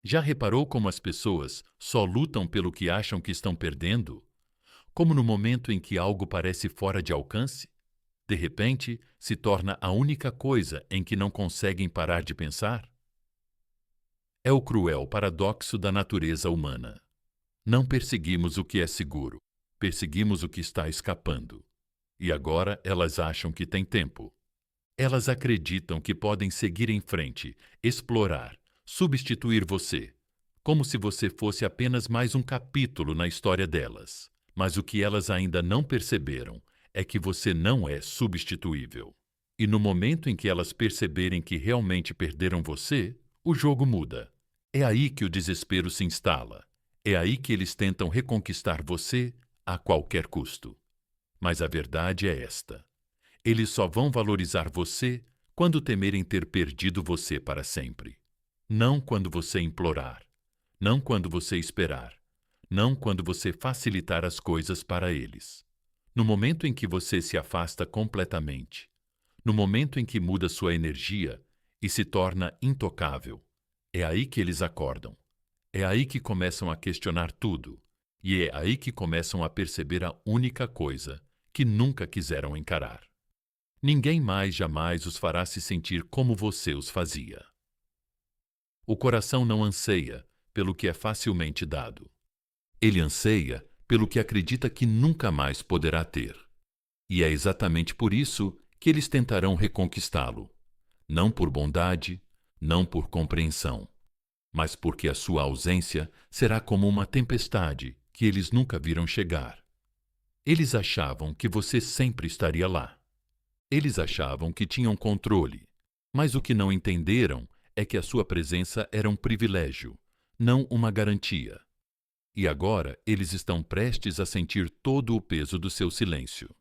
Já reparou como as pessoas só lutam pelo que acham que estão perdendo? Como no momento em que algo parece fora de alcance, de repente se torna a única coisa em que não conseguem parar de pensar? É o cruel paradoxo da natureza humana. Não perseguimos o que é seguro, perseguimos o que está escapando. E agora elas acham que têm tempo. Elas acreditam que podem seguir em frente, explorar, substituir você, como se você fosse apenas mais um capítulo na história delas. Mas o que elas ainda não perceberam é que você não é substituível. E no momento em que elas perceberem que realmente perderam você, o jogo muda. É aí que o desespero se instala. É aí que eles tentam reconquistar você a qualquer custo. Mas a verdade é esta: eles só vão valorizar você quando temerem ter perdido você para sempre. Não quando você implorar, não quando você esperar, não quando você facilitar as coisas para eles. No momento em que você se afasta completamente, no momento em que muda sua energia e se torna intocável, é aí que eles acordam. É aí que começam a questionar tudo. E é aí que começam a perceber a única coisa que nunca quiseram encarar. Ninguém mais jamais os fará se sentir como você os fazia. O coração não anseia pelo que é facilmente dado. Ele anseia pelo que acredita que nunca mais poderá ter. E é exatamente por isso que eles tentarão reconquistá-lo. Não por bondade, não por compreensão, mas porque a sua ausência será como uma tempestade que eles nunca viram chegar. Eles achavam que você sempre estaria lá. Eles achavam que tinham controle, mas o que não entenderam é que a sua presença era um privilégio, não uma garantia. E agora eles estão prestes a sentir todo o peso do seu silêncio.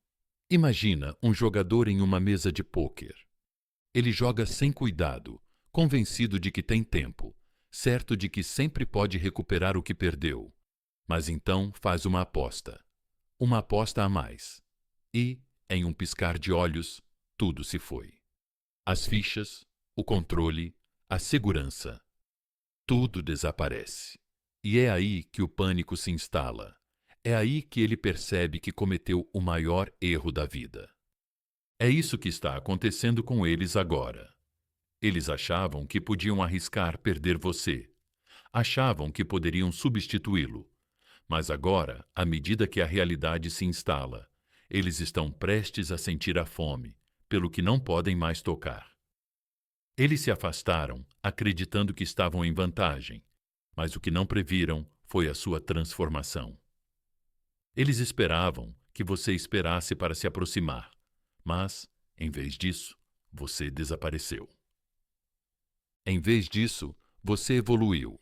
Imagina um jogador em uma mesa de pôquer. Ele joga sem cuidado, convencido de que tem tempo, certo de que sempre pode recuperar o que perdeu. Mas então faz uma aposta a mais. E, em um piscar de olhos, tudo se foi. As fichas, o controle, a segurança. Tudo desaparece. E é aí que o pânico se instala. É aí que ele percebe que cometeu o maior erro da vida. É isso que está acontecendo com eles agora. Eles achavam que podiam arriscar perder você. Achavam que poderiam substituí-lo. Mas agora, à medida que a realidade se instala, eles estão prestes a sentir a fome, pelo que não podem mais tocar. Eles se afastaram, acreditando que estavam em vantagem, mas o que não previram foi a sua transformação. Eles esperavam que você esperasse para se aproximar, mas, em vez disso, você desapareceu. Em vez disso, você evoluiu.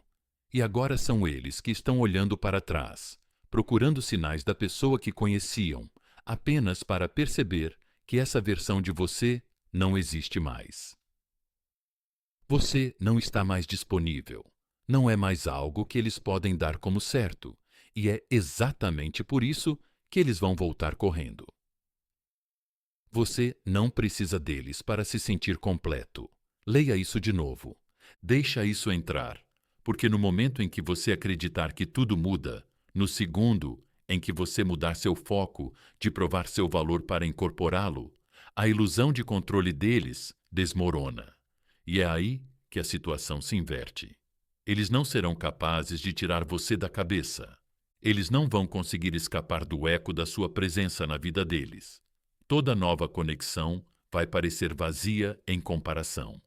E agora são eles que estão olhando para trás, procurando sinais da pessoa que conheciam, apenas para perceber que essa versão de você não existe mais. Você não está mais disponível. Não é mais algo que eles podem dar como certo, e é exatamente por isso que eles vão voltar correndo. Você não precisa deles para se sentir completo. Leia isso de novo. Deixa isso entrar. Porque no momento em que você acreditar que tudo muda, no segundo em que você mudar seu foco de provar seu valor para incorporá-lo, a ilusão de controle deles desmorona. E é aí que a situação se inverte. Eles não serão capazes de tirar você da cabeça. Eles não vão conseguir escapar do eco da sua presença na vida deles. Toda nova conexão vai parecer vazia em comparação.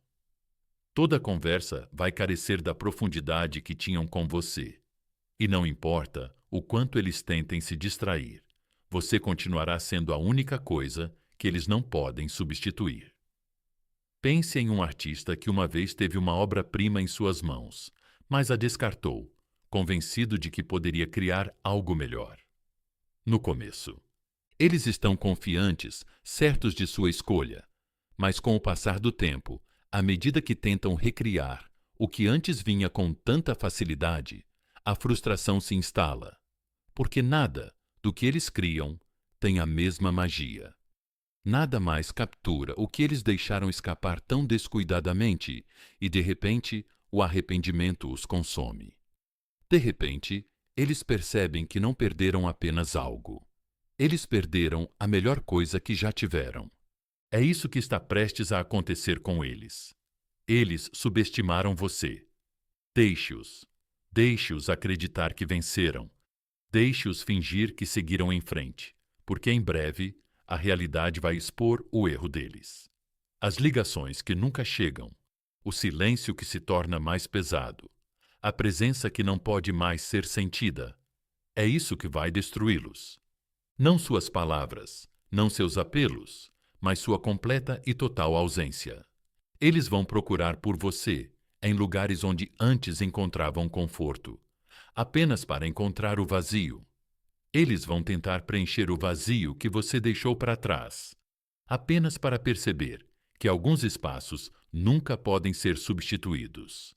Toda conversa vai carecer da profundidade que tinham com você. E não importa o quanto eles tentem se distrair, você continuará sendo a única coisa que eles não podem substituir. Pense em um artista que uma vez teve uma obra-prima em suas mãos, mas a descartou, convencido de que poderia criar algo melhor. No começo, eles estão confiantes, certos de sua escolha, mas com o passar do tempo, à medida que tentam recriar o que antes vinha com tanta facilidade, a frustração se instala, porque nada do que eles criam tem a mesma magia. Nada mais captura o que eles deixaram escapar tão descuidadamente e, de repente, o arrependimento os consome. De repente, eles percebem que não perderam apenas algo. Eles perderam a melhor coisa que já tiveram. É isso que está prestes a acontecer com eles. Eles subestimaram você. Deixe-os. Deixe-os acreditar que venceram. Deixe-os fingir que seguiram em frente, porque em breve a realidade vai expor o erro deles. As ligações que nunca chegam, o silêncio que se torna mais pesado, a presença que não pode mais ser sentida. É isso que vai destruí-los. Não suas palavras, não seus apelos, mas sua completa e total ausência. Eles vão procurar por você em lugares onde antes encontravam conforto, apenas para encontrar o vazio. Eles vão tentar preencher o vazio que você deixou para trás, apenas para perceber que alguns espaços nunca podem ser substituídos.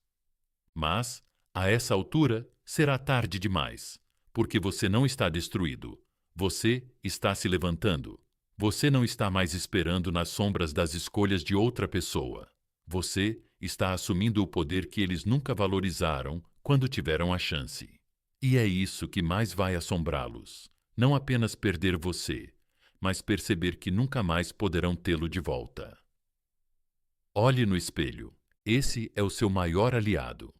Mas, a essa altura, será tarde demais, porque você não está destruído. Você está se levantando. Você não está mais esperando nas sombras das escolhas de outra pessoa. Você está assumindo o poder que eles nunca valorizaram quando tiveram a chance. E é isso que mais vai assombrá-los. Não apenas perder você, mas perceber que nunca mais poderão tê-lo de volta. Olhe no espelho. Esse é o seu maior aliado.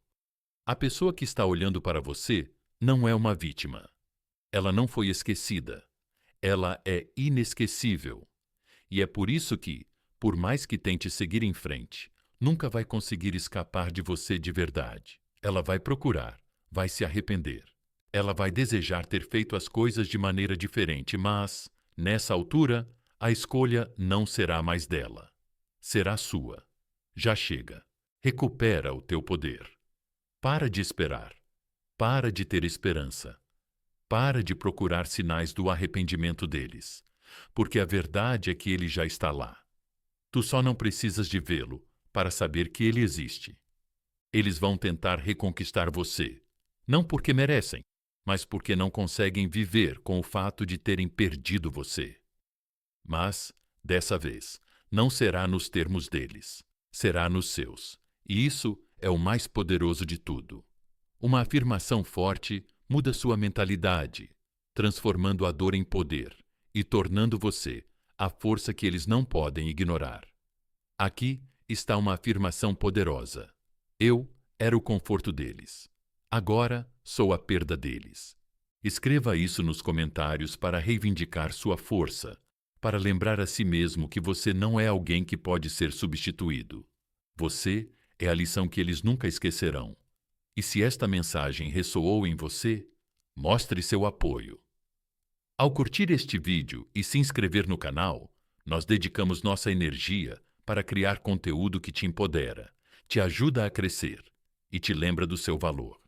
A pessoa que está olhando para você não é uma vítima. Ela não foi esquecida. Ela é inesquecível. E é por isso que, por mais que tente seguir em frente, nunca vai conseguir escapar de você de verdade. Ela vai procurar, vai se arrepender. Ela vai desejar ter feito as coisas de maneira diferente, mas, nessa altura, a escolha não será mais dela. Será sua. Já chega. Recupera o teu poder. Para de esperar. Para de ter esperança. Para de procurar sinais do arrependimento deles, porque a verdade é que ele já está lá. Tu só não precisas de vê-lo para saber que ele existe. Eles vão tentar reconquistar você, não porque merecem, mas porque não conseguem viver com o fato de terem perdido você. Mas, dessa vez, não será nos termos deles, será nos seus. E isso é o mais poderoso de tudo. Uma afirmação forte muda sua mentalidade, transformando a dor em poder e tornando você a força que eles não podem ignorar. Aqui está uma afirmação poderosa. Eu era o conforto deles. Agora sou a perda deles. Escreva isso nos comentários para reivindicar sua força, para lembrar a si mesmo que você não é alguém que pode ser substituído. Você é a lição que eles nunca esquecerão. E se esta mensagem ressoou em você, mostre seu apoio. Ao curtir este vídeo e se inscrever no canal, nós dedicamos nossa energia para criar conteúdo que te empodera, te ajuda a crescer e te lembra do seu valor.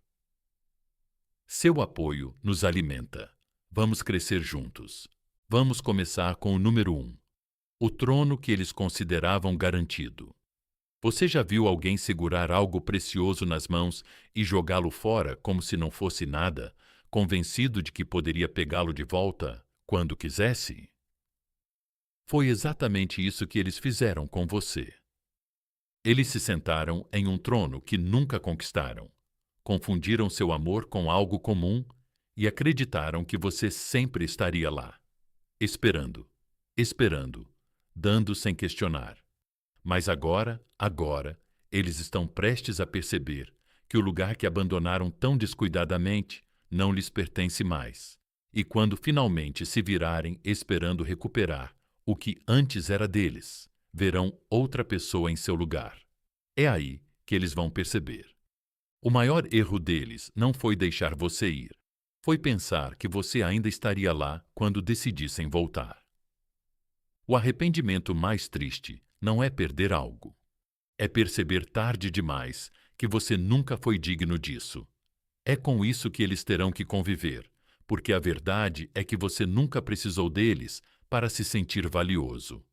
Seu apoio nos alimenta. Vamos crescer juntos. Vamos começar com o número 1. O trono que eles consideravam garantido. Você já viu alguém segurar algo precioso nas mãos e jogá-lo fora como se não fosse nada, convencido de que poderia pegá-lo de volta quando quisesse? Foi exatamente isso que eles fizeram com você. Eles se sentaram em um trono que nunca conquistaram, confundiram seu amor com algo comum e acreditaram que você sempre estaria lá, esperando, esperando, dando sem questionar. Mas agora, eles estão prestes a perceber que o lugar que abandonaram tão descuidadamente não lhes pertence mais. E quando finalmente se virarem esperando recuperar o que antes era deles, verão outra pessoa em seu lugar. É aí que eles vão perceber. O maior erro deles não foi deixar você ir. Foi pensar que você ainda estaria lá quando decidissem voltar. O arrependimento mais triste não é perder algo. É perceber tarde demais que você nunca foi digno disso. É com isso que eles terão que conviver, porque a verdade é que você nunca precisou deles para se sentir valioso.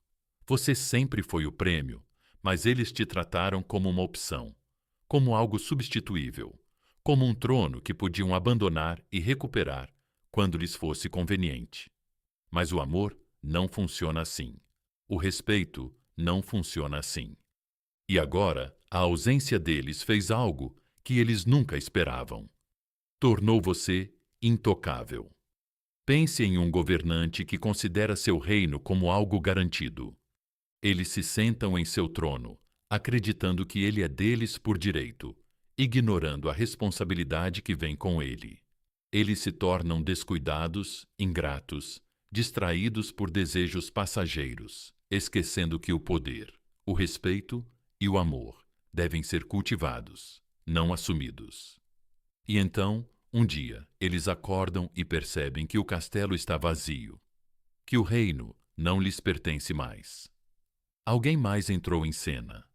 Você sempre foi o prêmio, mas eles te trataram como uma opção, como algo substituível, como um trono que podiam abandonar e recuperar quando lhes fosse conveniente. Mas o amor não funciona assim. O respeito não funciona assim. E agora, a ausência deles fez algo que eles nunca esperavam. Tornou você intocável. Pense em um governante que considera seu reino como algo garantido. Eles se sentam em seu trono, acreditando que ele é deles por direito, ignorando a responsabilidade que vem com ele. Eles se tornam descuidados, ingratos, distraídos por desejos passageiros, esquecendo que o poder, o respeito e o amor devem ser cultivados, não assumidos. E então, um dia, eles acordam e percebem que o castelo está vazio, que o reino não lhes pertence mais. Alguém mais entrou em cena.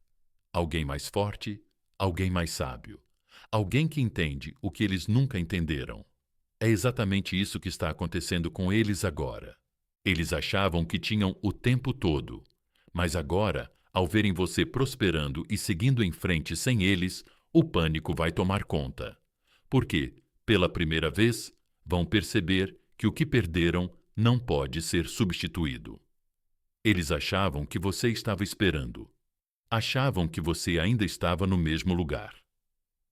Alguém mais forte, alguém mais sábio, alguém que entende o que eles nunca entenderam. É exatamente isso que está acontecendo com eles agora. Eles achavam que tinham o tempo todo, mas agora, ao verem você prosperando e seguindo em frente sem eles, o pânico vai tomar conta. Porque, pela primeira vez, vão perceber que o que perderam não pode ser substituído. Eles achavam que você estava esperando. Achavam que você ainda estava no mesmo lugar.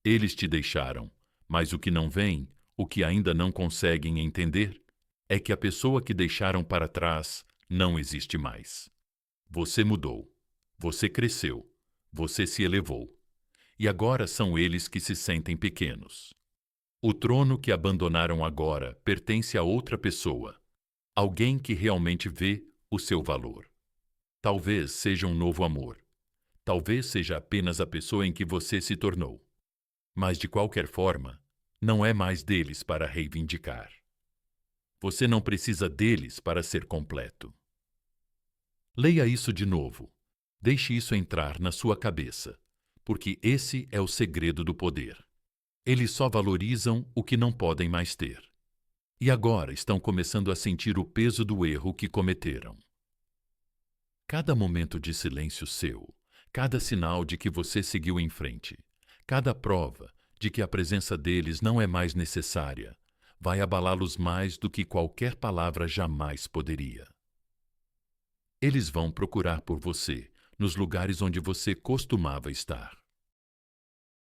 Eles te deixaram, mas o que não veem, o que ainda não conseguem entender, é que a pessoa que deixaram para trás não existe mais. Você mudou. Você cresceu. Você se elevou. E agora são eles que se sentem pequenos. O trono que abandonaram agora pertence a outra pessoa, alguém que realmente vê o seu valor. Talvez seja um novo amor. Talvez seja apenas a pessoa em que você se tornou. Mas, de qualquer forma, não é mais deles para reivindicar. Você não precisa deles para ser completo. Leia isso de novo. Deixe isso entrar na sua cabeça, porque esse é o segredo do poder. Eles só valorizam o que não podem mais ter. E agora estão começando a sentir o peso do erro que cometeram. Cada momento de silêncio seu, cada sinal de que você seguiu em frente, cada prova de que a presença deles não é mais necessária, vai abalá-los mais do que qualquer palavra jamais poderia. Eles vão procurar por você nos lugares onde você costumava estar.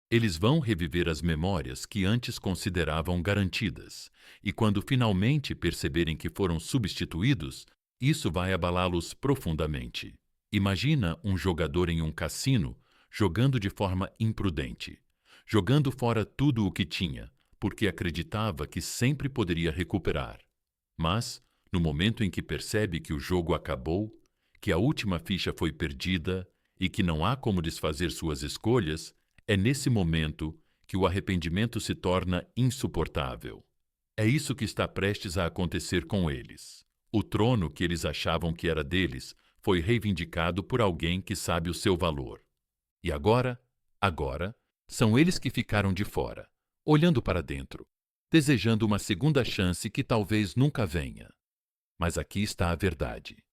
Eles vão reviver as memórias que antes consideravam garantidas, e quando finalmente perceberem que foram substituídos, isso vai abalá-los profundamente. Imagina um jogador em um cassino jogando de forma imprudente, jogando fora tudo o que tinha, porque acreditava que sempre poderia recuperar. Mas, no momento em que percebe que o jogo acabou, que a última ficha foi perdida e que não há como desfazer suas escolhas, é nesse momento que o arrependimento se torna insuportável. É isso que está prestes a acontecer com eles. O trono que eles achavam que era deles foi reivindicado por alguém que sabe o seu valor. E agora, são eles que ficaram de fora, olhando para dentro, desejando uma segunda chance que talvez nunca venha. Mas aqui está a verdade.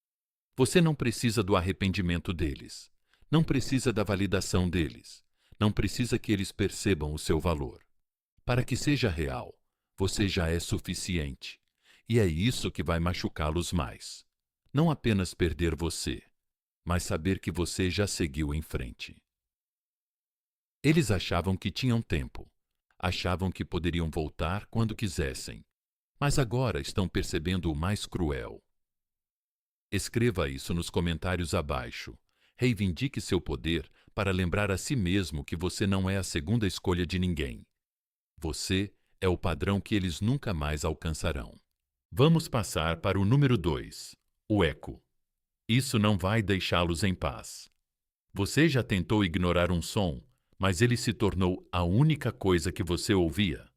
Você não precisa do arrependimento deles, não precisa da validação deles. Não precisa que eles percebam o seu valor. Para que seja real, você já é suficiente. E é isso que vai machucá-los mais. Não apenas perder você, mas saber que você já seguiu em frente. Eles achavam que tinham tempo. Achavam que poderiam voltar quando quisessem. Mas agora estão percebendo o mais cruel. Escreva isso nos comentários abaixo. Reivindique seu poder para lembrar a si mesmo que você não é a segunda escolha de ninguém. Você é o padrão que eles nunca mais alcançarão. Vamos passar para o número 2, o eco. Isso não vai deixá-los em paz. Você já tentou ignorar um som, mas ele se tornou a única coisa que você ouvia.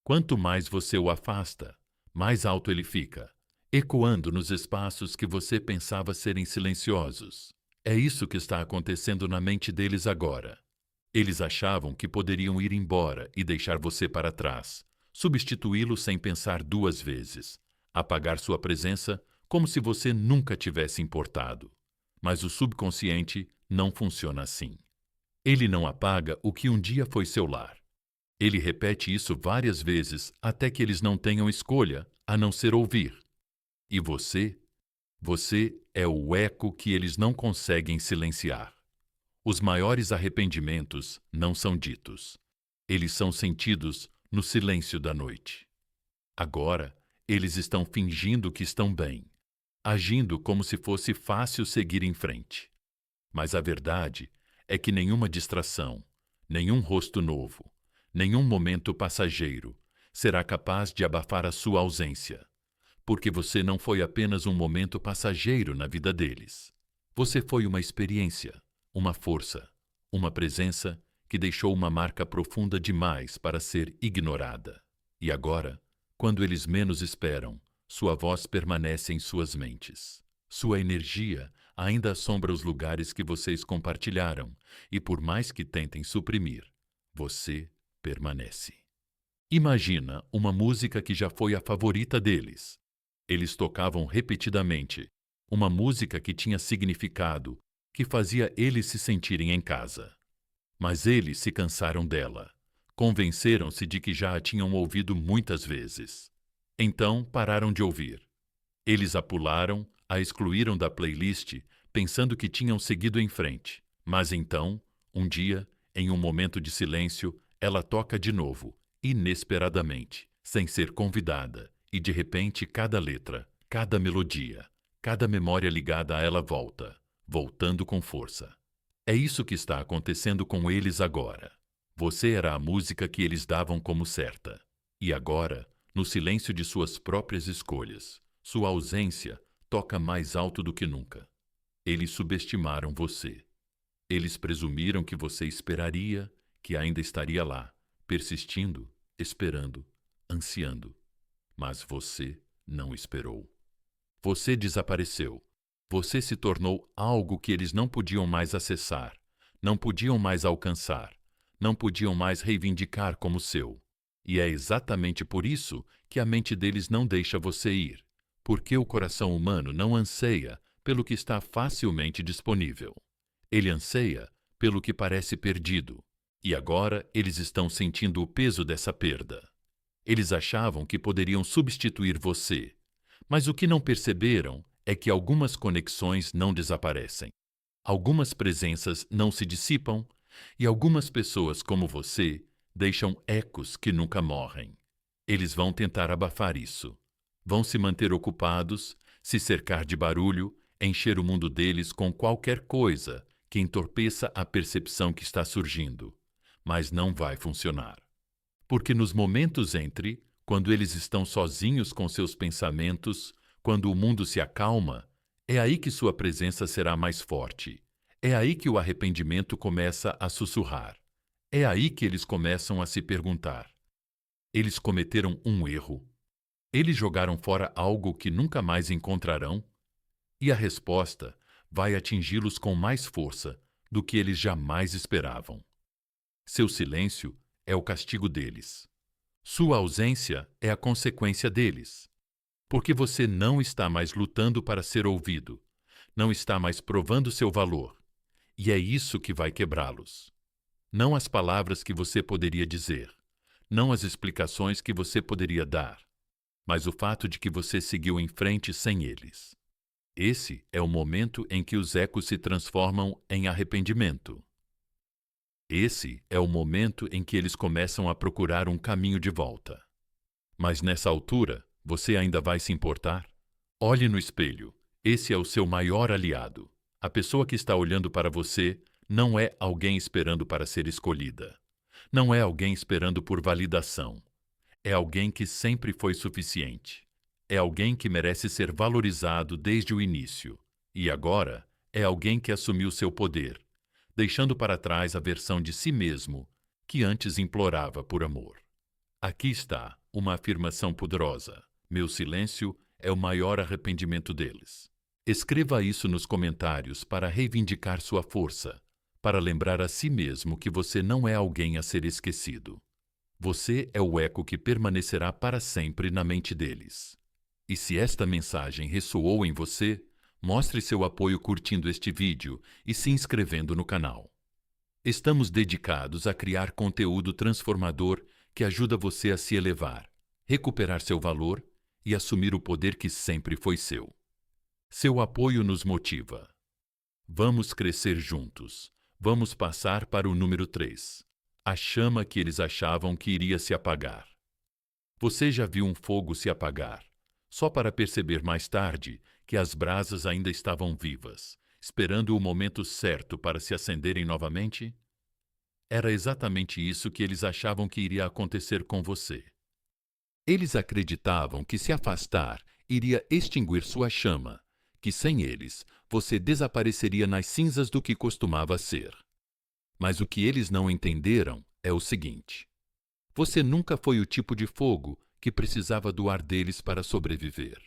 Quanto mais você o afasta, mais alto ele fica, ecoando nos espaços que você pensava serem silenciosos. É isso que está acontecendo na mente deles agora. Eles achavam que poderiam ir embora e deixar você para trás, substituí-lo sem pensar duas vezes, apagar sua presença como se você nunca tivesse importado. Mas o subconsciente não funciona assim. Ele não apaga o que um dia foi seu lar. Ele repete isso várias vezes até que eles não tenham escolha a não ser ouvir. E você é o eco que eles não conseguem silenciar. Os maiores arrependimentos não são ditos. Eles são sentidos no silêncio da noite. Agora, eles estão fingindo que estão bem, agindo como se fosse fácil seguir em frente. Mas a verdade é que nenhuma distração, nenhum rosto novo, nenhum momento passageiro será capaz de abafar a sua ausência, porque você não foi apenas um momento passageiro na vida deles. Você foi uma experiência, uma força, uma presença que deixou uma marca profunda demais para ser ignorada. E agora, quando eles menos esperam, sua voz permanece em suas mentes. Sua energia ainda assombra os lugares que vocês compartilharam, e por mais que tentem suprimir, você permanece. Imagina uma música que já foi a favorita deles. Eles tocavam repetidamente, uma música que tinha significado, que fazia eles se sentirem em casa. Mas eles se cansaram dela. Convenceram-se de que já a tinham ouvido muitas vezes. Então pararam de ouvir. Eles a pularam, a excluíram da playlist, pensando que tinham seguido em frente. Mas então, um dia, em um momento de silêncio, ela toca de novo, inesperadamente, sem ser convidada, e de repente cada letra, cada melodia, cada memória ligada a ela volta, voltando com força. É isso que está acontecendo com eles agora. Você era a música que eles davam como certa. E agora, no silêncio de suas próprias escolhas, sua ausência toca mais alto do que nunca. Eles subestimaram você. Eles presumiram que você esperaria, que ainda estaria lá, persistindo, esperando, ansiando. Mas você não esperou. Você desapareceu. Você se tornou algo que eles não podiam mais acessar, não podiam mais alcançar, não podiam mais reivindicar como seu. E é exatamente por isso que a mente deles não deixa você ir, porque o coração humano não anseia pelo que está facilmente disponível. Ele anseia pelo que parece perdido, e agora eles estão sentindo o peso dessa perda. Eles achavam que poderiam substituir você, mas o que não perceberam é que algumas conexões não desaparecem, algumas presenças não se dissipam e algumas pessoas como você deixam ecos que nunca morrem. Eles vão tentar abafar isso. Vão se manter ocupados, se cercar de barulho, encher o mundo deles com qualquer coisa que entorpeça a percepção que está surgindo. Mas não vai funcionar. Porque nos momentos entre, quando eles estão sozinhos com seus pensamentos, quando o mundo se acalma, é aí que sua presença será mais forte. É aí que o arrependimento começa a sussurrar. É aí que eles começam a se perguntar. Eles cometeram um erro? Eles jogaram fora algo que nunca mais encontrarão? E a resposta vai atingi-los com mais força do que eles jamais esperavam. Seu silêncio é o castigo deles. Sua ausência é a consequência deles. Porque você não está mais lutando para ser ouvido, não está mais provando seu valor. E é isso que vai quebrá-los. Não as palavras que você poderia dizer, não as explicações que você poderia dar, mas o fato de que você seguiu em frente sem eles. Esse é o momento em que os ecos se transformam em arrependimento. Esse é o momento em que eles começam a procurar um caminho de volta. Mas nessa altura, você ainda vai se importar? Olhe no espelho. Esse é o seu maior aliado. A pessoa que está olhando para você não é alguém esperando para ser escolhida. Não é alguém esperando por validação. É alguém que sempre foi suficiente. É alguém que merece ser valorizado desde o início. E agora é alguém que assumiu seu poder, deixando para trás a versão de si mesmo que antes implorava por amor. Aqui está uma afirmação poderosa. Meu silêncio é o maior arrependimento deles. Escreva isso nos comentários para reivindicar sua força, para lembrar a si mesmo que você não é alguém a ser esquecido. Você é o eco que permanecerá para sempre na mente deles. E se esta mensagem ressoou em você, mostre seu apoio curtindo este vídeo e se inscrevendo no canal. Estamos dedicados a criar conteúdo transformador que ajuda você a se elevar, recuperar seu valor e assumir o poder que sempre foi seu. Seu apoio nos motiva. Vamos crescer juntos. Vamos passar para o número 3. A chama que eles achavam que iria se apagar. Você já viu um fogo se apagar, só para perceber mais tarde que as brasas ainda estavam vivas, esperando o momento certo para se acenderem novamente? Era exatamente isso que eles achavam que iria acontecer com você. Eles acreditavam que se afastar iria extinguir sua chama, que sem eles você desapareceria nas cinzas do que costumava ser. Mas o que eles não entenderam é o seguinte: você nunca foi o tipo de fogo que precisava do ar deles para sobreviver.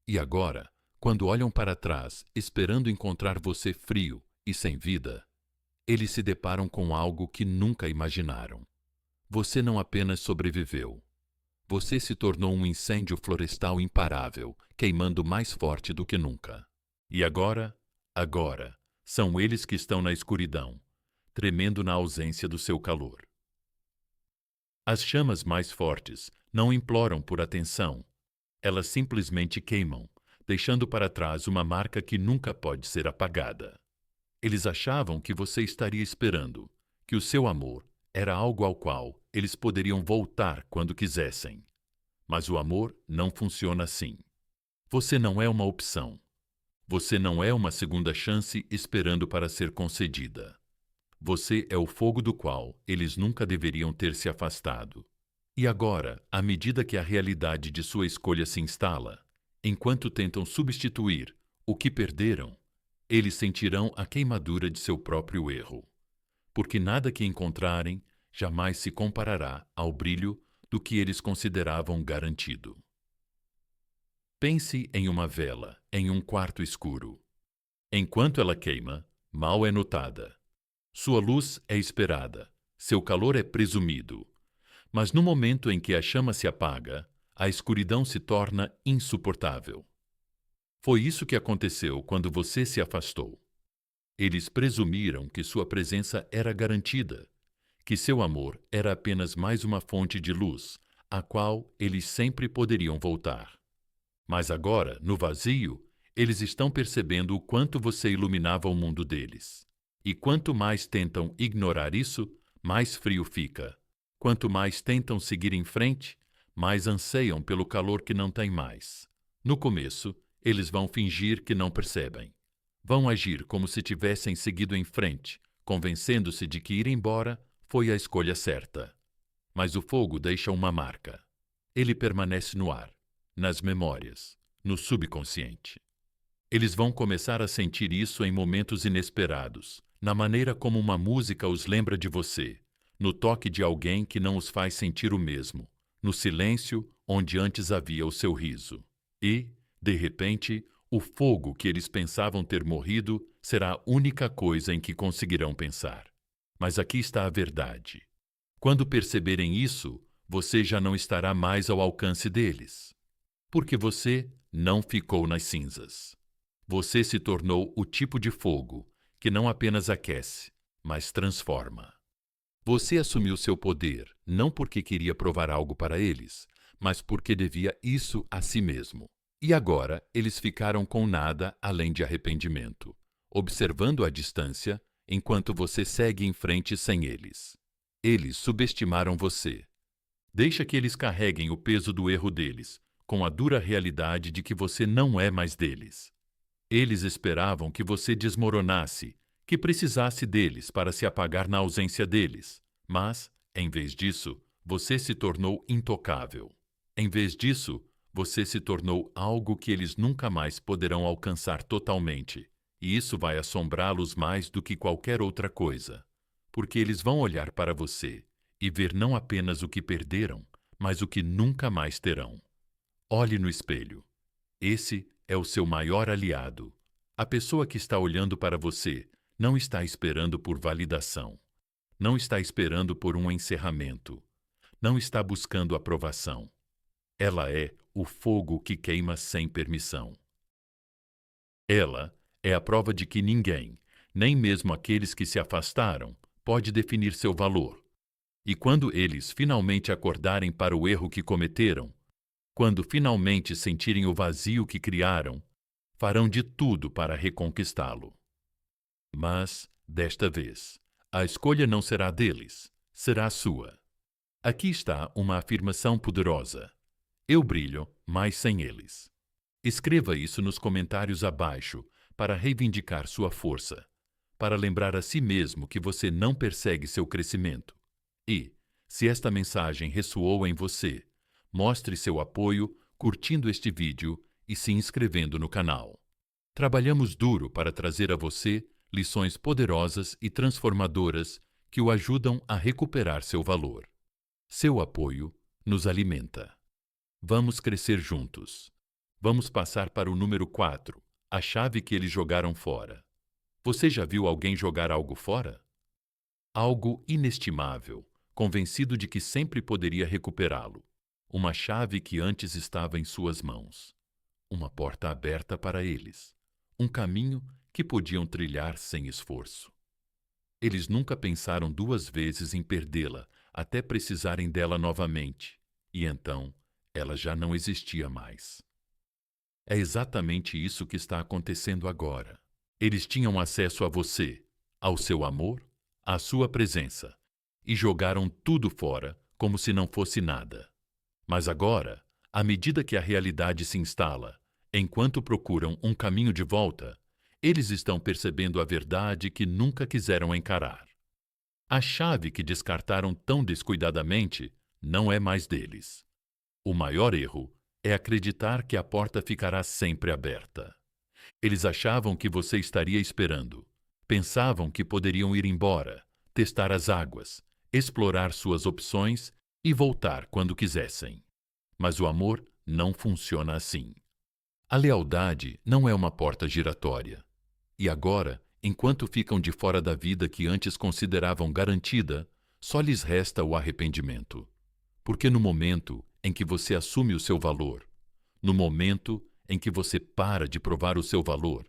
E agora, quando olham para trás, esperando encontrar você frio e sem vida, eles se deparam com algo que nunca imaginaram. Você não apenas sobreviveu. Você se tornou um incêndio florestal imparável, queimando mais forte do que nunca. E agora, são eles que estão na escuridão, tremendo na ausência do seu calor. As chamas mais fortes não imploram por atenção. Elas simplesmente queimam, deixando para trás uma marca que nunca pode ser apagada. Eles achavam que você estaria esperando, que o seu amor era algo ao qual eles poderiam voltar quando quisessem. Mas o amor não funciona assim. Você não é uma opção. Você não é uma segunda chance esperando para ser concedida. Você é o fogo do qual eles nunca deveriam ter se afastado. E agora, à medida que a realidade de sua escolha se instala, enquanto tentam substituir o que perderam, eles sentirão a queimadura de seu próprio erro. Porque nada que encontrarem jamais se comparará ao brilho do que eles consideravam garantido. Pense em uma vela em um quarto escuro. Enquanto ela queima, mal é notada. Sua luz é esperada, seu calor é presumido. Mas no momento em que a chama se apaga, a escuridão se torna insuportável. Foi isso que aconteceu quando você se afastou. Eles presumiram que sua presença era garantida, que seu amor era apenas mais uma fonte de luz, à qual eles sempre poderiam voltar. Mas agora, no vazio, eles estão percebendo o quanto você iluminava o mundo deles. E quanto mais tentam ignorar isso, mais frio fica. Quanto mais tentam seguir em frente, mais anseiam pelo calor que não têm mais. No começo, eles vão fingir que não percebem. Vão agir como se tivessem seguido em frente, convencendo-se de que ir embora foi a escolha certa. Mas o fogo deixa uma marca. Ele permanece no ar, nas memórias, no subconsciente. Eles vão começar a sentir isso em momentos inesperados, na maneira como uma música os lembra de você, no toque de alguém que não os faz sentir o mesmo, no silêncio onde antes havia o seu riso. E, de repente, o fogo que eles pensavam ter morrido será a única coisa em que conseguirão pensar. Mas aqui está a verdade. Quando perceberem isso, você já não estará mais ao alcance deles. Porque você não ficou nas cinzas. Você se tornou o tipo de fogo que não apenas aquece, mas transforma. Você assumiu seu poder não porque queria provar algo para eles, mas porque devia isso a si mesmo. E agora eles ficaram com nada além de arrependimento, observando à distância enquanto você segue em frente sem eles. Eles subestimaram você. Deixa que eles carreguem o peso do erro deles, com a dura realidade de que você não é mais deles. Eles esperavam que você desmoronasse, que precisasse deles para se apagar na ausência deles. Mas, em vez disso, você se tornou intocável. Em vez disso, você se tornou algo que eles nunca mais poderão alcançar totalmente. E isso vai assombrá-los mais do que qualquer outra coisa. Porque eles vão olhar para você e ver não apenas o que perderam, mas o que nunca mais terão. Olhe no espelho. Esse é o seu maior aliado. A pessoa que está olhando para você não está esperando por validação. Não está esperando por um encerramento. Não está buscando aprovação. Ela é o fogo que queima sem permissão. Ela é a prova de que ninguém, nem mesmo aqueles que se afastaram, pode definir seu valor. E quando eles finalmente acordarem para o erro que cometeram, quando finalmente sentirem o vazio que criaram, farão de tudo para reconquistá-lo. Mas, Desta vez, a escolha não será deles, será sua. Aqui está uma afirmação poderosa. Eu brilho, mas sem eles. Escreva isso nos comentários abaixo para reivindicar sua força, para lembrar a si mesmo que você não persegue seu crescimento. E, se esta mensagem ressoou em você, mostre seu apoio curtindo este vídeo e se inscrevendo no canal. Trabalhamos duro para trazer a você lições poderosas e transformadoras que o ajudam a recuperar seu valor. Seu apoio nos alimenta. Vamos crescer juntos. Vamos passar para o número 4, a chave que eles jogaram fora. Você já viu alguém jogar algo fora? Algo inestimável, convencido de que sempre poderia recuperá-lo. Uma chave que antes estava em suas mãos. Uma porta aberta para eles. Um caminho que podiam trilhar sem esforço. Eles nunca pensaram duas vezes em perdê-la até precisarem dela novamente, e então ela já não existia mais. É exatamente isso que está acontecendo agora. Eles tinham acesso a você, ao seu amor, à sua presença, e jogaram tudo fora como se não fosse nada. Mas agora, à medida que a realidade se instala, enquanto procuram um caminho de volta, eles estão percebendo a verdade que nunca quiseram encarar. A chave que descartaram tão descuidadamente não é mais deles. O maior erro é acreditar que a porta ficará sempre aberta. Eles achavam que você estaria esperando. Pensavam que poderiam ir embora, testar as águas, explorar suas opções e voltar quando quisessem. Mas o amor não funciona assim. A lealdade não é uma porta giratória. E agora, enquanto ficam de fora da vida que antes consideravam garantida, só lhes resta o arrependimento. Porque no momento em que você assume o seu valor, no momento em que você para de provar o seu valor,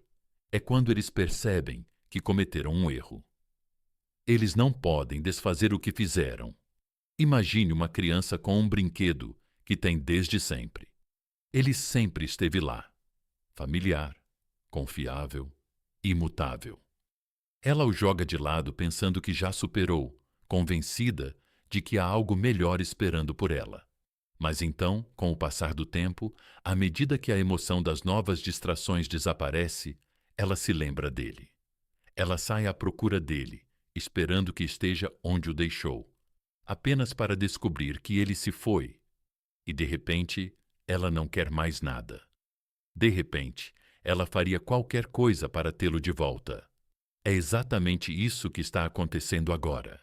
é quando eles percebem que cometeram um erro. Eles não podem desfazer o que fizeram. Imagine uma criança com um brinquedo que tem desde sempre. Ele sempre esteve lá, familiar, confiável, imutável. Ela o joga de lado pensando que já superou, convencida de que há algo melhor esperando por ela. Mas então, com o passar do tempo, à medida que a emoção das novas distrações desaparece, ela se lembra dele. Ela sai à procura dele, esperando que esteja onde o deixou, apenas para descobrir que ele se foi. E de repente, ela não quer mais nada. De repente, ela faria qualquer coisa para tê-lo de volta. É exatamente isso que está acontecendo agora.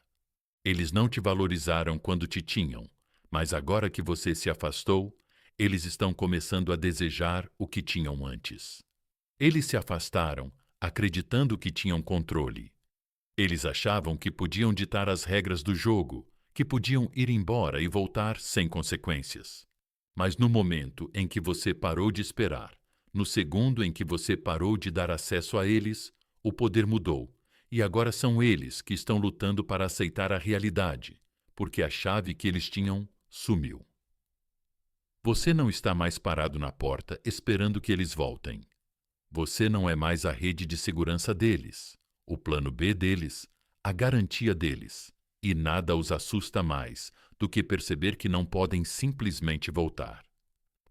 Eles não te valorizaram quando te tinham, mas agora que você se afastou, eles estão começando a desejar o que tinham antes. Eles se afastaram, acreditando que tinham controle. Eles achavam que podiam ditar as regras do jogo, que podiam ir embora e voltar sem consequências. Mas no momento em que você parou de esperar, no segundo em que você parou de dar acesso a eles, o poder mudou, e agora são eles que estão lutando para aceitar a realidade, porque a chave que eles tinham sumiu. Você não está mais parado na porta esperando que eles voltem. Você não é mais a rede de segurança deles, o plano B deles, a garantia deles, e nada os assusta mais do que perceber que não podem simplesmente voltar.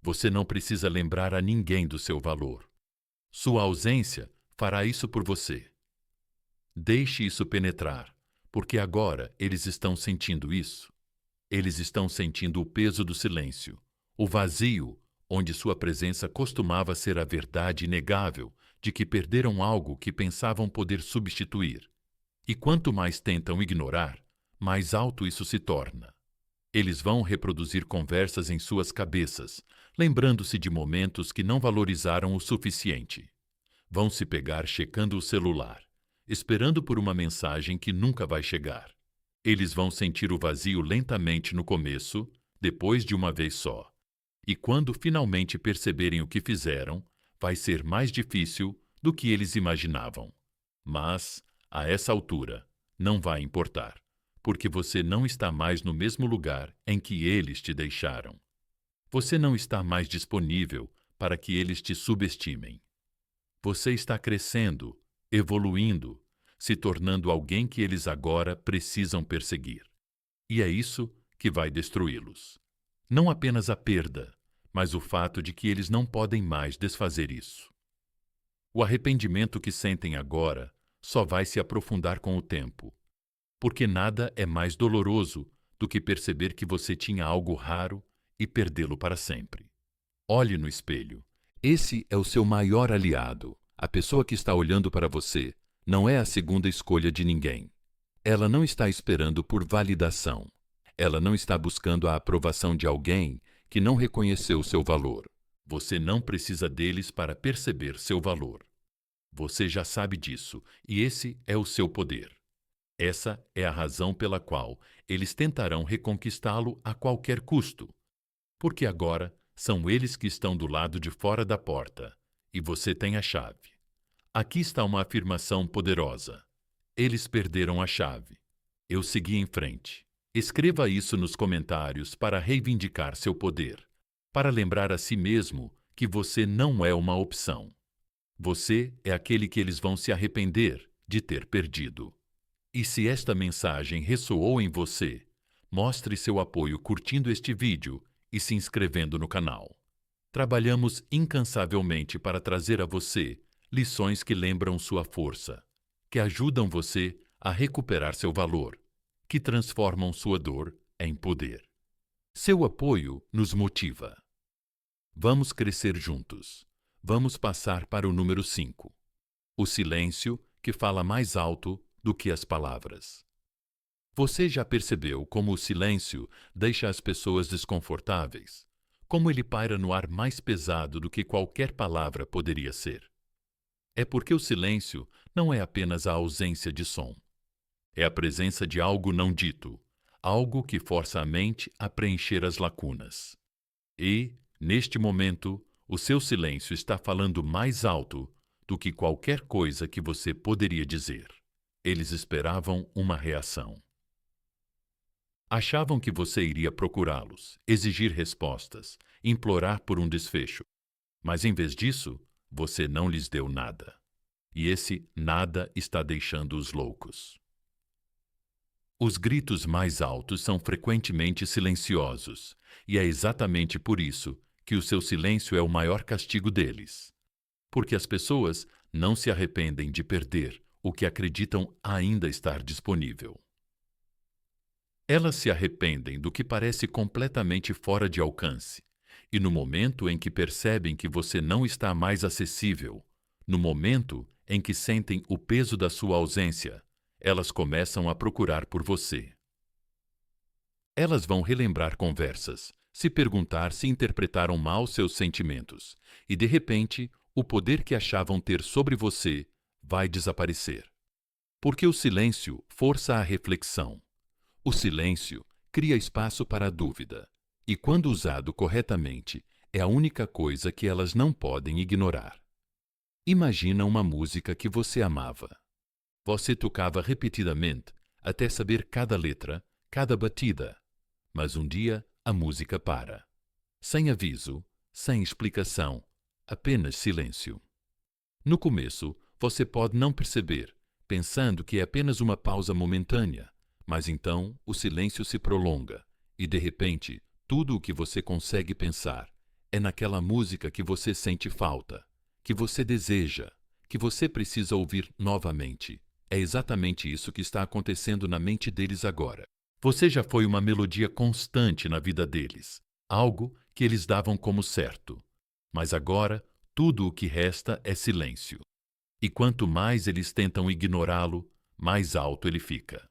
Você não precisa lembrar a ninguém do seu valor. Sua ausência fará isso por você. Deixe isso penetrar, porque agora eles estão sentindo isso. Eles estão sentindo o peso do silêncio, o vazio, onde sua presença costumava ser a verdade inegável de que perderam algo que pensavam poder substituir. E quanto mais tentam ignorar, mais alto isso se torna. Eles vão reproduzir conversas em suas cabeças, lembrando-se de momentos que não valorizaram o suficiente. Vão se pegar checando o celular, esperando por uma mensagem que nunca vai chegar. Eles vão sentir o vazio lentamente no começo, depois de uma vez só. E quando finalmente perceberem o que fizeram, vai ser mais difícil do que eles imaginavam. Mas, a essa altura, não vai importar, porque você não está mais no mesmo lugar em que eles te deixaram. Você não está mais disponível para que eles te subestimem. Você está crescendo, evoluindo, se tornando alguém que eles agora precisam perseguir. E é isso que vai destruí-los. Não apenas a perda, mas o fato de que eles não podem mais desfazer isso. O arrependimento que sentem agora só vai se aprofundar com o tempo, porque nada é mais doloroso do que perceber que você tinha algo raro e perdê-lo para sempre. Olhe no espelho. Esse é o seu maior aliado. A pessoa que está olhando para você não é a segunda escolha de ninguém. Ela não está esperando por validação. Ela não está buscando a aprovação de alguém que não reconheceu seu valor. Você não precisa deles para perceber seu valor. Você já sabe disso, e esse é o seu poder. Essa é a razão pela qual eles tentarão reconquistá-lo a qualquer custo. Porque agora são eles que estão do lado de fora da porta, e você tem a chave. Aqui está uma afirmação poderosa. Eles perderam a chave. Eu segui em frente. Escreva isso nos comentários para reivindicar seu poder, para lembrar a si mesmo que você não é uma opção. Você é aquele que eles vão se arrepender de ter perdido. E se esta mensagem ressoou em você, mostre seu apoio curtindo este vídeo e se inscrevendo no canal. Trabalhamos incansavelmente para trazer a você lições que lembram sua força, que ajudam você a recuperar seu valor, que transformam sua dor em poder. Seu apoio nos motiva. Vamos crescer juntos. Vamos passar para o número 5. O silêncio que fala mais alto do que as palavras. Você já percebeu como o silêncio deixa as pessoas desconfortáveis? Como ele paira no ar mais pesado do que qualquer palavra poderia ser? É porque o silêncio não é apenas a ausência de som. É a presença de algo não dito, algo que força a mente a preencher as lacunas. E, neste momento, o seu silêncio está falando mais alto do que qualquer coisa que você poderia dizer. Eles esperavam uma reação. Achavam que você iria procurá-los, exigir respostas, implorar por um desfecho. Mas, em vez disso, você não lhes deu nada. E esse nada está deixando-os loucos. Os gritos mais altos são frequentemente silenciosos, e é exatamente por isso que o seu silêncio é o maior castigo deles. Porque as pessoas não se arrependem de perder o que acreditam ainda estar disponível. Elas se arrependem do que parece completamente fora de alcance, e no momento em que percebem que você não está mais acessível, no momento em que sentem o peso da sua ausência, elas começam a procurar por você. Elas vão relembrar conversas, se perguntar se interpretaram mal seus sentimentos, e de repente, o poder que achavam ter sobre você vai desaparecer. Porque o silêncio força a reflexão. O silêncio cria espaço para a dúvida, e quando usado corretamente, é a única coisa que elas não podem ignorar. Imagina uma música que você amava. Você tocava repetidamente até saber cada letra, cada batida, mas um dia a música para. Sem aviso, sem explicação, apenas silêncio. No começo, você pode não perceber, pensando que é apenas uma pausa momentânea, mas então o silêncio se prolonga e, de repente, tudo o que você consegue pensar é naquela música que você sente falta, que você deseja, que você precisa ouvir novamente. É exatamente isso que está acontecendo na mente deles agora. Você já foi uma melodia constante na vida deles, algo que eles davam como certo. Mas agora, tudo o que resta é silêncio. E quanto mais eles tentam ignorá-lo, mais alto ele fica.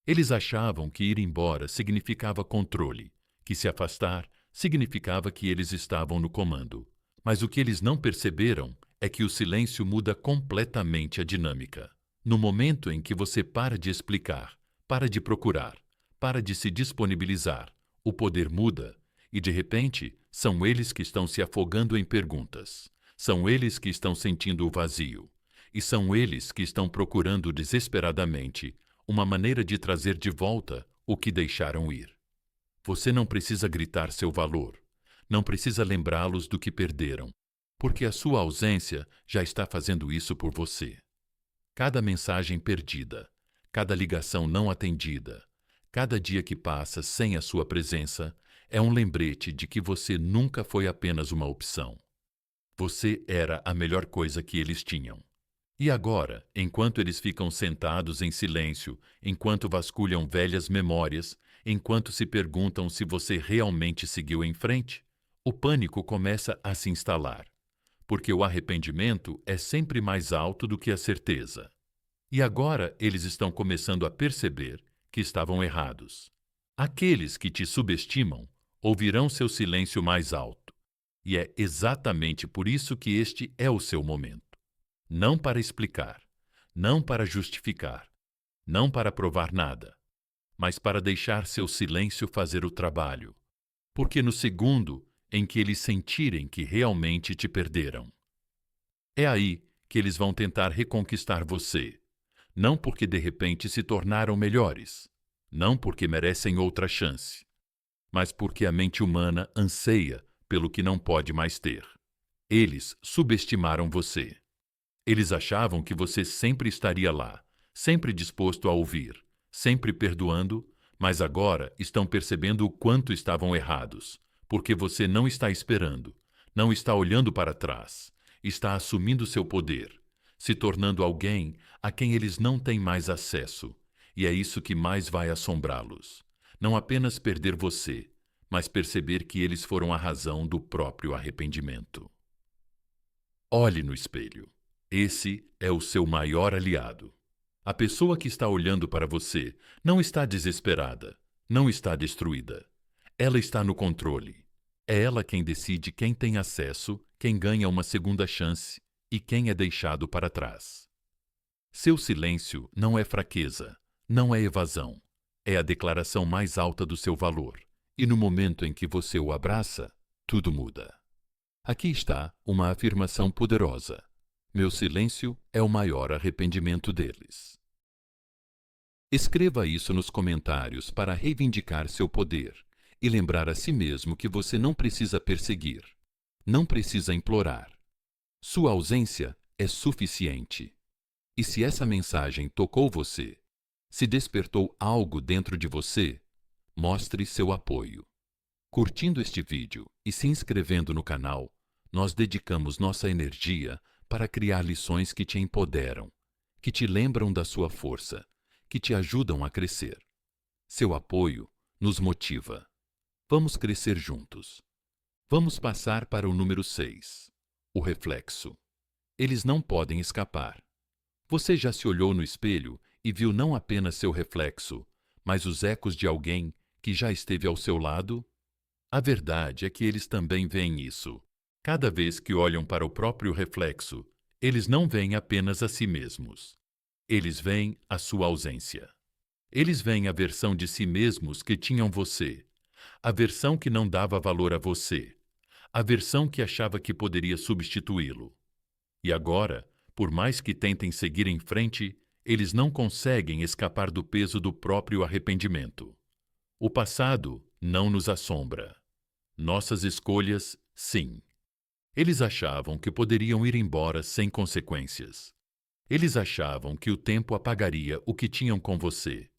Eles achavam que ir embora significava controle, que se afastar significava que eles estavam no comando. Mas o que eles não perceberam é que o silêncio muda completamente a dinâmica. No momento em que você para de explicar, para de procurar, para de se disponibilizar, o poder muda e, de repente, são eles que estão se afogando em perguntas. São eles que estão sentindo o vazio. E são eles que estão procurando desesperadamente uma maneira de trazer de volta o que deixaram ir. Você não precisa gritar seu valor, não precisa lembrá-los do que perderam, porque a sua ausência já está fazendo isso por você. Cada mensagem perdida, cada ligação não atendida, cada dia que passa sem a sua presença é um lembrete de que você nunca foi apenas uma opção. Você era a melhor coisa que eles tinham. E agora, enquanto eles ficam sentados em silêncio, enquanto vasculham velhas memórias, enquanto se perguntam se você realmente seguiu em frente, o pânico começa a se instalar, porque o arrependimento é sempre mais alto do que a certeza. E agora eles estão começando a perceber que estavam errados. Aqueles que te subestimam ouvirão seu silêncio mais alto. E é exatamente por isso que este é o seu momento. Não para explicar, não para justificar, não para provar nada, mas para deixar seu silêncio fazer o trabalho. Porque no segundo em que eles sentirem que realmente te perderam, é aí que eles vão tentar reconquistar você. Não porque de repente se tornaram melhores, não porque merecem outra chance, mas porque a mente humana anseia pelo que não pode mais ter. Eles subestimaram você. Eles achavam que você sempre estaria lá, sempre disposto a ouvir, sempre perdoando, mas agora estão percebendo o quanto estavam errados, porque você não está esperando, não está olhando para trás, está assumindo seu poder, se tornando alguém a quem eles não têm mais acesso, e é isso que mais vai assombrá-los. Não apenas perder você, mas perceber que eles foram a razão do próprio arrependimento. Olhe no espelho. Esse é o seu maior aliado. A pessoa que está olhando para você não está desesperada, não está destruída. Ela está no controle. É ela quem decide quem tem acesso, quem ganha uma segunda chance e quem é deixado para trás. Seu silêncio não é fraqueza, não é evasão. É a declaração mais alta do seu valor. E no momento em que você o abraça, tudo muda. Aqui está uma afirmação poderosa. Meu silêncio é o maior arrependimento deles. Escreva isso nos comentários para reivindicar seu poder e lembrar a si mesmo que você não precisa perseguir, não precisa implorar. Sua ausência é suficiente. E se essa mensagem tocou você, se despertou algo dentro de você, mostre seu apoio. Curtindo este vídeo e se inscrevendo no canal, nós dedicamos nossa energia para criar lições que te empoderam, que te lembram da sua força, que te ajudam a crescer. Seu apoio nos motiva. Vamos crescer juntos. Vamos passar para o número 6, o reflexo. Eles não podem escapar. Você já se olhou no espelho e viu não apenas seu reflexo, mas os ecos de alguém que já esteve ao seu lado? A verdade é que eles também veem isso. Cada vez que olham para o próprio reflexo, eles não veem apenas a si mesmos. Eles veem a sua ausência. Eles veem a versão de si mesmos que tinham você, a versão que não dava valor a você, a versão que achava que poderia substituí-lo. E agora, por mais que tentem seguir em frente, eles não conseguem escapar do peso do próprio arrependimento. O passado não nos assombra. Nossas escolhas, sim. Eles achavam que poderiam ir embora sem consequências. Eles achavam que o tempo apagaria o que tinham com você.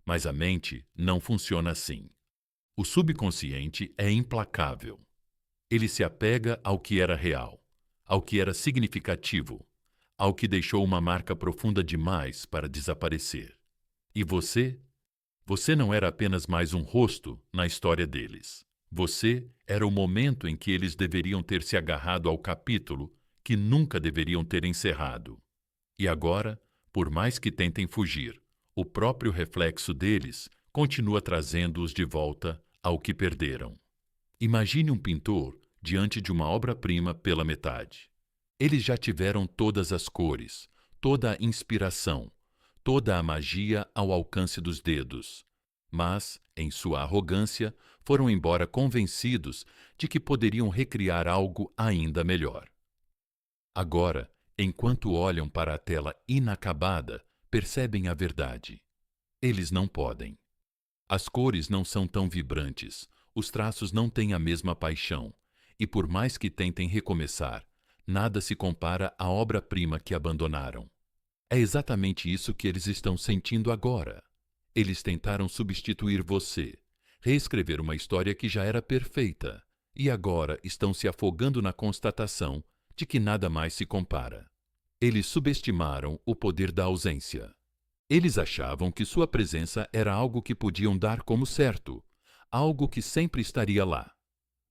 Mas a mente não funciona assim. O subconsciente é implacável. Ele se apega ao que era real, ao que era significativo, ao que deixou uma marca profunda demais para desaparecer. E você? Você não era apenas mais um rosto na história deles. Você era o momento em que eles deveriam ter se agarrado ao capítulo que nunca deveriam ter encerrado. E agora, por mais que tentem fugir, o próprio reflexo deles continua trazendo-os de volta ao que perderam. Imagine um pintor diante de uma obra-prima pela metade. Eles já tiveram todas as cores, toda a inspiração, toda a magia ao alcance dos dedos. Mas, em sua arrogância, foram embora convencidos de que poderiam recriar algo ainda melhor. Agora, enquanto olham para a tela inacabada, percebem a verdade. Eles não podem. As cores não são tão vibrantes, os traços não têm a mesma paixão, e por mais que tentem recomeçar, nada se compara à obra-prima que abandonaram. É exatamente isso que eles estão sentindo agora. Eles tentaram substituir você, reescrever uma história que já era perfeita, e agora estão se afogando na constatação de que nada mais se compara. Eles subestimaram o poder da ausência. Eles achavam que sua presença era algo que podiam dar como certo, algo que sempre estaria lá.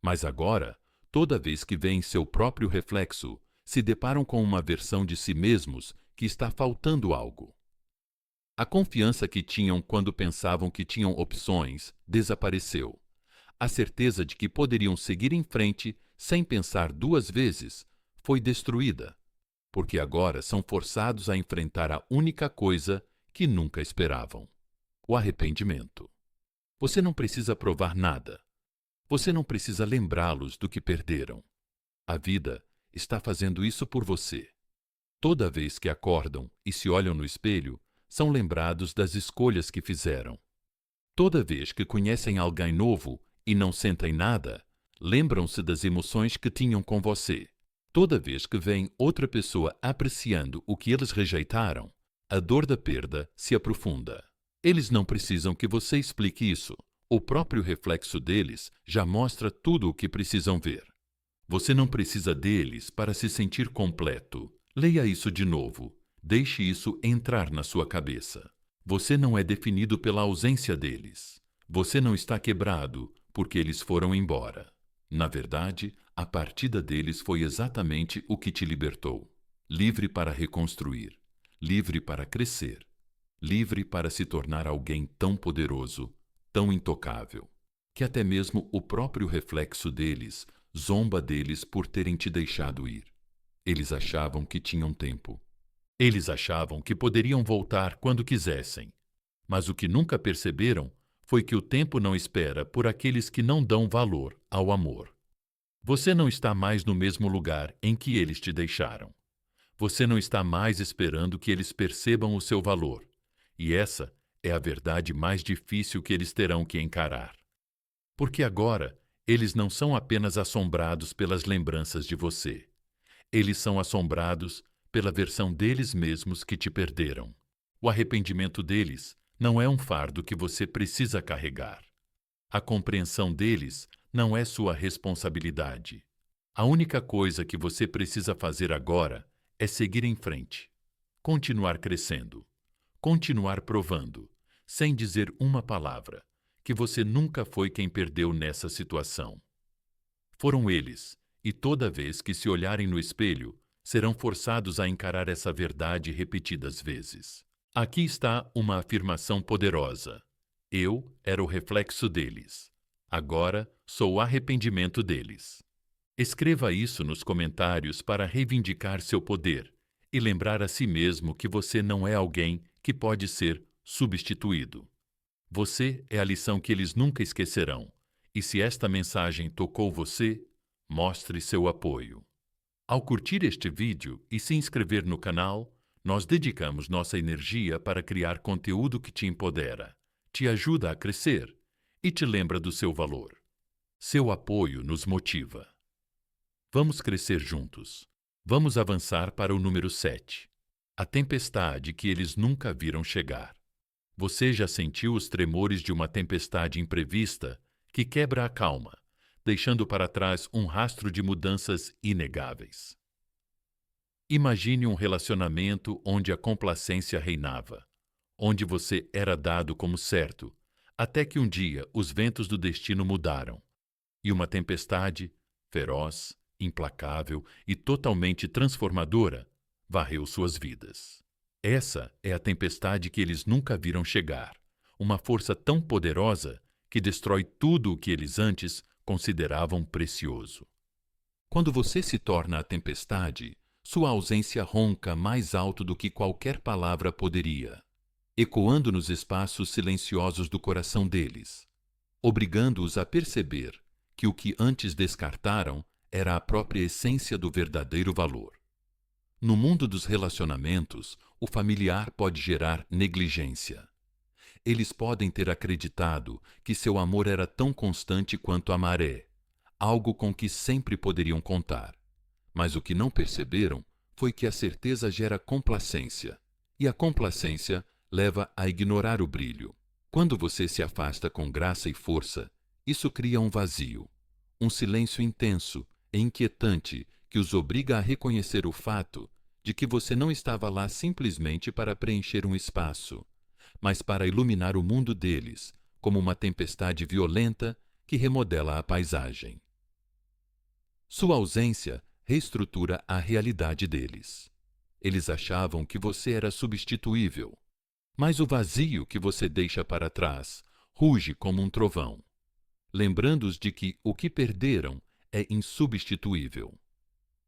Mas agora, toda vez que veem seu próprio reflexo, se deparam com uma versão de si mesmos que está faltando algo. A confiança que tinham quando pensavam que tinham opções desapareceu. A certeza de que poderiam seguir em frente sem pensar duas vezes foi destruída, porque agora são forçados a enfrentar a única coisa que nunca esperavam: o arrependimento. Você não precisa provar nada. Você não precisa lembrá-los do que perderam. A vida está fazendo isso por você. Toda vez que acordam e se olham no espelho, são lembrados das escolhas que fizeram. Toda vez que conhecem alguém novo e não sentem nada, lembram-se das emoções que tinham com você. Toda vez que veem outra pessoa apreciando o que eles rejeitaram, a dor da perda se aprofunda. Eles não precisam que você explique isso. O próprio reflexo deles já mostra tudo o que precisam ver. Você não precisa deles para se sentir completo. Leia isso de novo. Deixe isso entrar na sua cabeça. Você não é definido pela ausência deles. Você não está quebrado porque eles foram embora. Na verdade, a partida deles foi exatamente o que te libertou. Livre para reconstruir. Livre para crescer. Livre para se tornar alguém tão poderoso, tão intocável, que até mesmo o próprio reflexo deles zomba deles por terem te deixado ir. Eles achavam que tinham tempo. Eles achavam que poderiam voltar quando quisessem. Mas o que nunca perceberam foi que o tempo não espera por aqueles que não dão valor ao amor. Você não está mais no mesmo lugar em que eles te deixaram. Você não está mais esperando que eles percebam o seu valor. E essa é a verdade mais difícil que eles terão que encarar. Porque agora, eles não são apenas assombrados pelas lembranças de você. Eles são assombrados pela versão deles mesmos que te perderam. O arrependimento deles não é um fardo que você precisa carregar. A compreensão deles não é sua responsabilidade. A única coisa que você precisa fazer agora é seguir em frente, continuar crescendo, continuar provando, sem dizer uma palavra, que você nunca foi quem perdeu nessa situação. Foram eles, e toda vez que se olharem no espelho, serão forçados a encarar essa verdade repetidas vezes. Aqui está uma afirmação poderosa. Eu era o reflexo deles. Agora sou o arrependimento deles. Escreva isso nos comentários para reivindicar seu poder e lembrar a si mesmo que você não é alguém que pode ser substituído. Você é a lição que eles nunca esquecerão. E se esta mensagem tocou você, mostre seu apoio. Ao curtir este vídeo e se inscrever no canal, nós dedicamos nossa energia para criar conteúdo que te empodera, te ajuda a crescer e te lembra do seu valor. Seu apoio nos motiva. Vamos crescer juntos. Vamos avançar para o número 7. A tempestade que eles nunca viram chegar. Você já sentiu os tremores de uma tempestade imprevista que quebra a calma, deixando para trás um rastro de mudanças inegáveis. Imagine um relacionamento onde a complacência reinava, onde você era dado como certo, até que um dia os ventos do destino mudaram, e uma tempestade, feroz, implacável e totalmente transformadora, varreu suas vidas. Essa é a tempestade que eles nunca viram chegar, uma força tão poderosa que destrói tudo o que eles antes consideravam precioso. Quando você se torna a tempestade, sua ausência ronca mais alto do que qualquer palavra poderia, ecoando nos espaços silenciosos do coração deles, obrigando-os a perceber que o que antes descartaram era a própria essência do verdadeiro valor. No mundo dos relacionamentos, o familiar pode gerar negligência. Eles podem ter acreditado que seu amor era tão constante quanto a maré, algo com que sempre poderiam contar. Mas o que não perceberam foi que a certeza gera complacência, E a complacência leva a ignorar o brilho. Quando você se afasta com graça e força, isso cria um vazio, um silêncio intenso e inquietante que os obriga a reconhecer o fato de que você não estava lá simplesmente para preencher um espaço, mas para iluminar o mundo deles, como uma tempestade violenta que remodela a paisagem. Sua ausência reestrutura a realidade deles. Eles achavam que você era substituível, mas o vazio que você deixa para trás ruge como um trovão, lembrando-os de que o que perderam é insubstituível.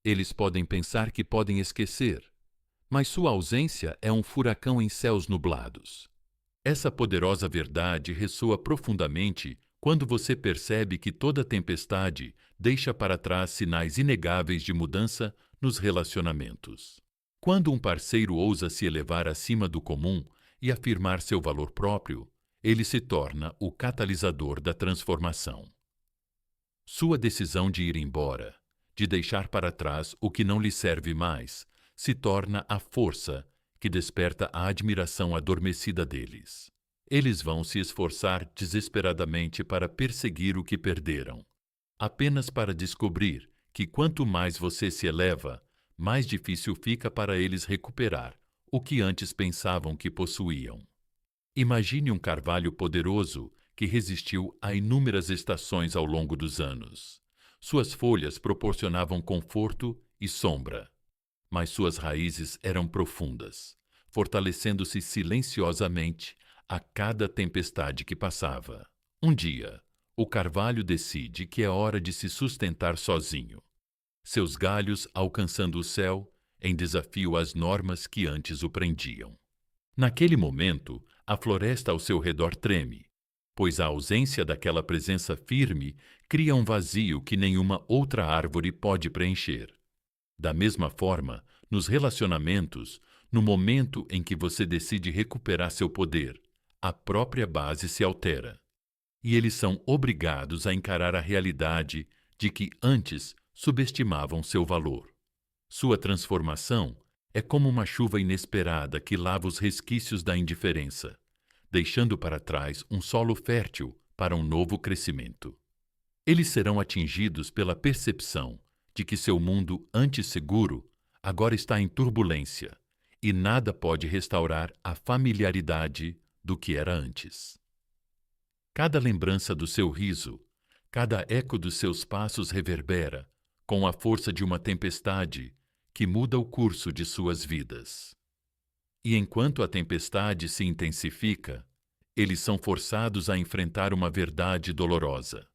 Eles podem pensar que podem esquecer, mas sua ausência é um furacão em céus nublados. Essa poderosa verdade ressoa profundamente quando você percebe que toda tempestade deixa para trás sinais inegáveis de mudança nos relacionamentos. Quando um parceiro ousa se elevar acima do comum e afirmar seu valor próprio, ele se torna o catalisador da transformação. Sua decisão de ir embora, de deixar para trás o que não lhe serve mais, se torna a força que desperta a admiração adormecida deles. Eles vão se esforçar desesperadamente para perseguir o que perderam, apenas para descobrir que quanto mais você se eleva, mais difícil fica para eles recuperar o que antes pensavam que possuíam. Imagine um carvalho poderoso que resistiu a inúmeras estações ao longo dos anos. Suas folhas proporcionavam conforto e sombra, mas suas raízes eram profundas, fortalecendo-se silenciosamente a cada tempestade que passava. Um dia, o carvalho decide que é hora de se sustentar sozinho, seus galhos alcançando o céu em desafio às normas que antes o prendiam. Naquele momento, a floresta ao seu redor treme, pois a ausência daquela presença firme cria um vazio que nenhuma outra árvore pode preencher. Da mesma forma, nos relacionamentos, no momento em que você decide recuperar seu poder, a própria base se altera, e eles são obrigados a encarar a realidade de que antes subestimavam seu valor. Sua transformação é como uma chuva inesperada que lava os resquícios da indiferença, deixando para trás um solo fértil para um novo crescimento. Eles serão atingidos pela percepção de que seu mundo antes seguro agora está em turbulência e nada pode restaurar a familiaridade do que era antes. Cada lembrança do seu riso, cada eco dos seus passos reverbera com a força de uma tempestade que muda o curso de suas vidas. E enquanto a tempestade se intensifica, eles são forçados a enfrentar uma verdade dolorosa.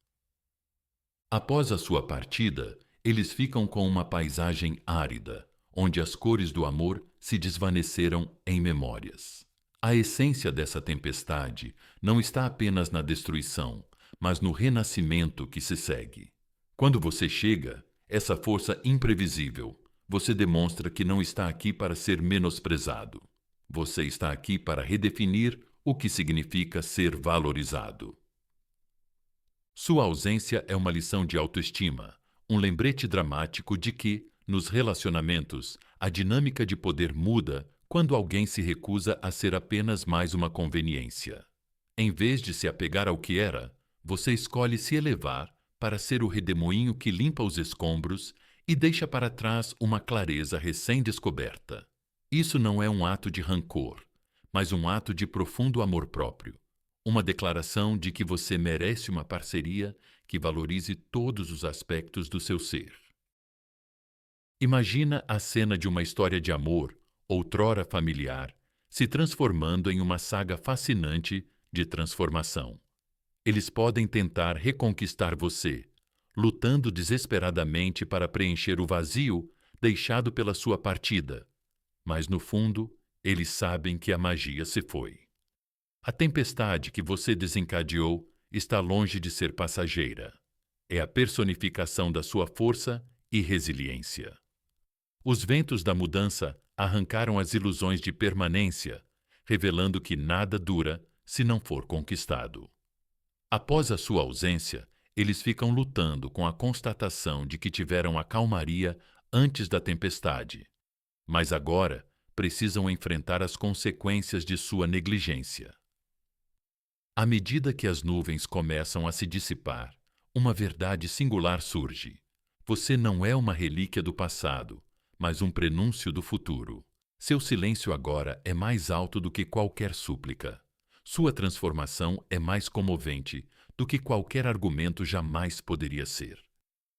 Após a sua partida, eles ficam com uma paisagem árida, onde as cores do amor se desvaneceram em memórias. A essência dessa tempestade não está apenas na destruição, mas no renascimento que se segue. Quando você chega, essa força imprevisível, você demonstra que não está aqui para ser menosprezado. Você está aqui para redefinir o que significa ser valorizado. Sua ausência é uma lição de autoestima, um lembrete dramático de que, nos relacionamentos, a dinâmica de poder muda quando alguém se recusa a ser apenas mais uma conveniência. Em vez de se apegar ao que era, você escolhe se elevar para ser o redemoinho que limpa os escombros e deixa para trás uma clareza recém-descoberta. Isso não é um ato de rancor, mas um ato de profundo amor próprio. Uma declaração de que você merece uma parceria que valorize todos os aspectos do seu ser. Imagina a cena de uma história de amor, outrora familiar, se transformando em uma saga fascinante de transformação. Eles podem tentar reconquistar você, lutando desesperadamente para preencher o vazio deixado pela sua partida, mas no fundo, eles sabem que a magia se foi. A tempestade que você desencadeou está longe de ser passageira. É a personificação da sua força e resiliência. Os ventos da mudança arrancaram as ilusões de permanência, revelando que nada dura se não for conquistado. Após a sua ausência, eles ficam lutando com a constatação de que tiveram a calmaria antes da tempestade. Mas agora precisam enfrentar as consequências de sua negligência. À medida que as nuvens começam a se dissipar, uma verdade singular surge. Você não é uma relíquia do passado, mas um prenúncio do futuro. Seu silêncio agora é mais alto do que qualquer súplica. Sua transformação é mais comovente do que qualquer argumento jamais poderia ser.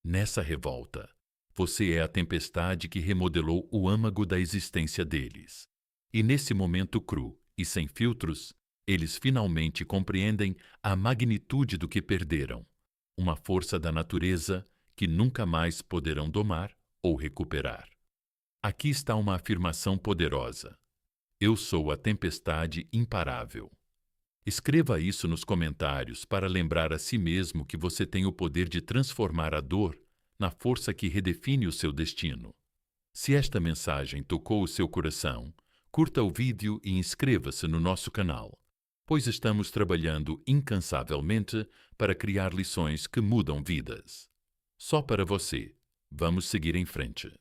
Nessa revolta, você é a tempestade que remodelou o âmago da existência deles. E nesse momento cru e sem filtros, eles finalmente compreendem a magnitude do que perderam, uma força da natureza que nunca mais poderão domar ou recuperar. Aqui está uma afirmação poderosa. Eu sou a tempestade imparável. Escreva isso nos comentários para lembrar a si mesmo que você tem o poder de transformar a dor na força que redefine o seu destino. Se esta mensagem tocou o seu coração, curta o vídeo e inscreva-se no nosso canal, pois estamos trabalhando incansavelmente para criar lições que mudam vidas. Só para você. Vamos seguir em frente.